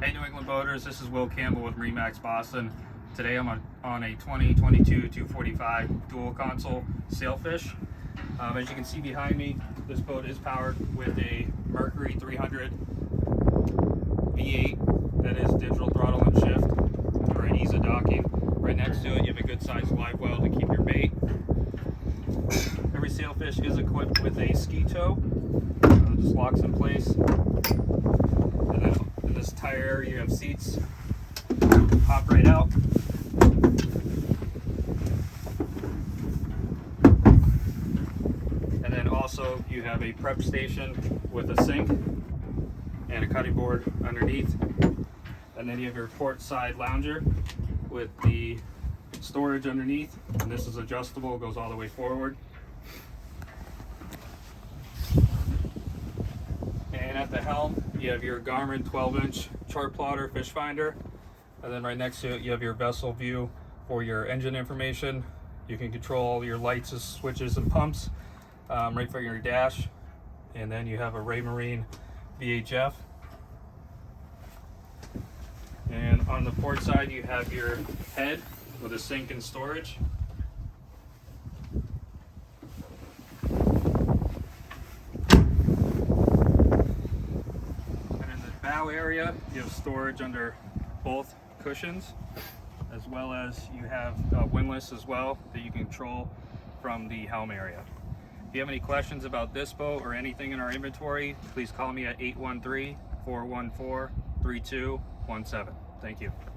Hey New England boaters, this is Will Campbell with MarineMax Boston. Today I'm on a 2022 245 dual console Sailfish. As you can see behind me, this boat is powered with a Mercury 300 V8 that is digital throttle and shift for an ease of docking. Right next to it you have a good sized live well to keep your bait. Every Sailfish is equipped with a ski tow. It just locks in place. And then in this tire area you have seats. Hop right out. And then also you have a prep station with a sink and a cutting board underneath. And then you have your port side lounger with the storage underneath. And this is adjustable, goes all the way forward. And at the helm, you have your Garmin 12-inch chart plotter fish finder. And then right next to it, you have your vessel view for your engine information. You can control all your lights, switches, and pumps right from your dash. And then you have a Marine VHF. And on the port side, you have your head with a sink and storage. Bow area, you have storage under both cushions, as well as you have a windlass as well that you can control from the helm area. If you have any questions about this boat or anything in our inventory, please call me at 813-414-3217. Thank you.